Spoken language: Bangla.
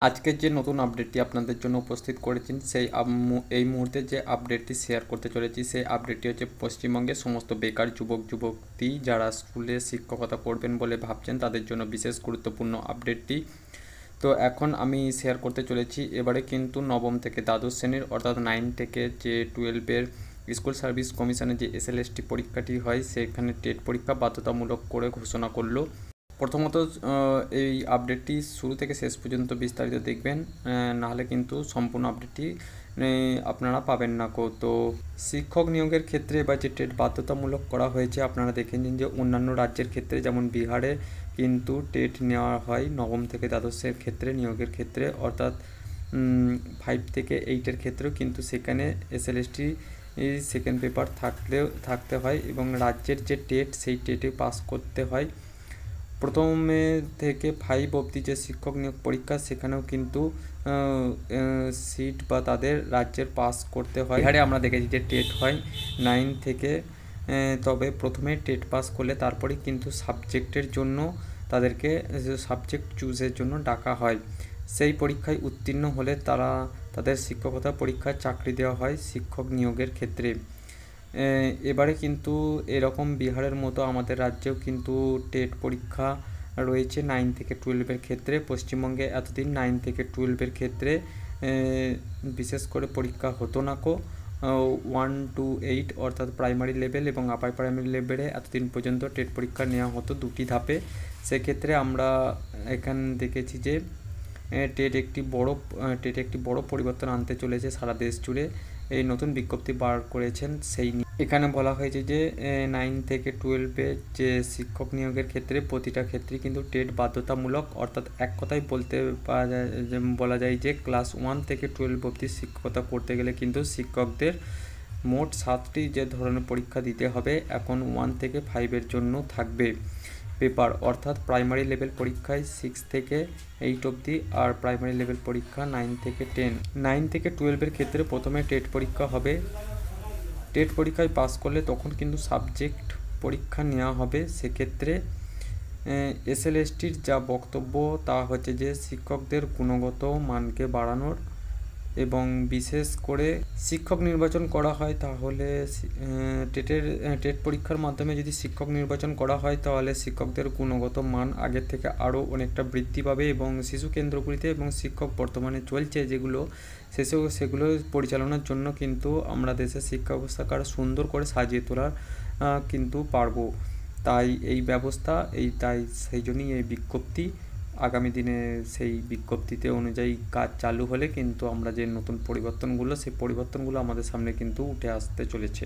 আজকের যে নতুন আপডেটটি আপনাদের জন্য উপস্থিত করেছেন এই মুহূর্তে যে আপডেটটি শেয়ার করতে চলেছি সেই আপডেটটি হচ্ছে পশ্চিমবঙ্গের সমস্ত বেকার যুবক যুবতী যারা স্কুলে শিক্ষকতা করবেন বলে ভাবছেন তাদের জন্য বিশেষ গুরুত্বপূর্ণ আপডেটটি। তো এখন আমি শেয়ার করতে চলেছি এবারে কিন্তু নবম থেকে দ্বাদশ শ্রেণীর অর্থাৎ 9 থেকে যে 12-এর স্কুল সার্ভিস কমিশনের যে SLST পরীক্ষাটি হয় সেখানে টেট পরীক্ষা বাধ্যতামূলক করে ঘোষণা করলো। প্রথমত এই আপডেটটি শুরু থেকে শেষ পর্যন্ত বিস্তারিত দেখবেন, নাহলে কিন্তু সম্পূর্ণ আপডেটটি আপনারা পাবেন না। তো শিক্ষক নিয়োগের ক্ষেত্রে এবার যে টেট বাধ্যতামূলক করা হয়েছে আপনারা দেখে নিন যে অন্যান্য রাজ্যের ক্ষেত্রে যেমন বিহারে কিন্তু টেট নেওয়া হয় নবম থেকে দ্বাদশের ক্ষেত্রে নিয়োগের ক্ষেত্রে, অর্থাৎ 5 থেকে 8-এর ক্ষেত্রেও কিন্তু সেখানে SLST সেকেন্ড পেপার থাকতে হয় এবং রাজ্যের যে টেট সেই টেটে পাস করতে হয়। প্রথমে থেকে 5 অবধি যে শিক্ষক নিয়োগ পরীক্ষা সেখানেও কিন্তু সিট বা তাদের রাজ্যের পাস করতে হয়। বিহারে আমরা দেখেছি যে টেট হয় 9 থেকে, তবে প্রথমে টেট পাস করলে তারপরেই কিন্তু সাবজেক্টের জন্য তাদেরকে সাবজেক্ট চুজের জন্য ডাকা হয়। সেই পরীক্ষায় উত্তীর্ণ হলে তাদের শিক্ষকতা পরীক্ষায় চাকরি দেওয়া হয় শিক্ষক নিয়োগের ক্ষেত্রে। এবারে কিন্তু এরকম বিহারের মতো আমাদের রাজ্যেও কিন্তু টেট পরীক্ষা রয়েছে 9 থেকে 12-এর ক্ষেত্রে। পশ্চিমবঙ্গে এতদিন 9 থেকে 12-এর ক্ষেত্রে বিশেষ করে পরীক্ষা হতো না 1 to 8 অর্থাৎ প্রাইমারি লেভেল এবং আপার প্রাইমারি লেভেলে এতদিন পর্যন্ত টেট পরীক্ষা নেওয়া হতো 2টি ধাপে। সেক্ষেত্রে আমরা এখানে দেখেছি যে টেট একটি বড় পরিবর্তন আনতে চলেছে সারা দেশ জুড়ে। এই নতুন বিজ্ঞপ্তি বার করেছেন সেই এখানে বলা হয়েছে যে 9 থেকে 12-এ যে শিক্ষক নিয়োগের ক্ষেত্রে প্রতিটা ক্ষেত্রেই কিন্তু টেট বাধ্যতামূলক, অর্থাৎ এক কথায় বলা যায় যে ক্লাস 1 থেকে 12 অবধি শিক্ষকতা করতে গেলে কিন্তু শিক্ষকদের মোট 7টি যে ধরনের পরীক্ষা দিতে হবে এখন 1 থেকে 5-এর জন্য থাকবে পেপার, অর্থাৎ প্রাইমারি লেভেল পরীক্ষায় 6 থেকে 8 অবধি আর প্রাইমারি লেভেল পরীক্ষা 9 থেকে 10। 9 থেকে 12-এর ক্ষেত্রে প্রথমে টেট পরীক্ষা হবে। টেট পরীক্ষায় পাস করলে তখন কিন্তু সাবজেক্ট পরীক্ষা নেওয়া হবে। সেক্ষেত্রে SLSTর যা বক্তব্য তা হচ্ছে যে শিক্ষকদের গুণগত মানকে বাড়ানোর এবং বিশেষ করে শিক্ষক নির্বাচন করা হয় তাহলে টেট পরীক্ষার মাধ্যমে যদি শিক্ষক নির্বাচন করা হয় তাহলে শিক্ষকদের গুণগত মান আগের থেকে আরও অনেকটা বৃদ্ধি পাবে এবং শিশু কেন্দ্রগুলিতে এবং শিক্ষক বর্তমানে চলছে যেগুলো সেগুলো পরিচালনার জন্য কিন্তু আমরা দেশের শিক্ষা ব্যবস্থাকে আরও সুন্দর করে সাজিয়ে তোলার কিন্তু পারবো। তাই এই ব্যবস্থা সেই জন্যই এই বিজ্ঞপ্তি। আগামী দিনে সেই বিজ্ঞপ্তিতে অনুযায়ী কাজ চালু হলে কিন্তু আমরা যে নতুন পরিবর্তনগুলো সেই পরিবর্তনগুলো আমাদের সামনে কিন্তু উঠে আসতে চলেছে।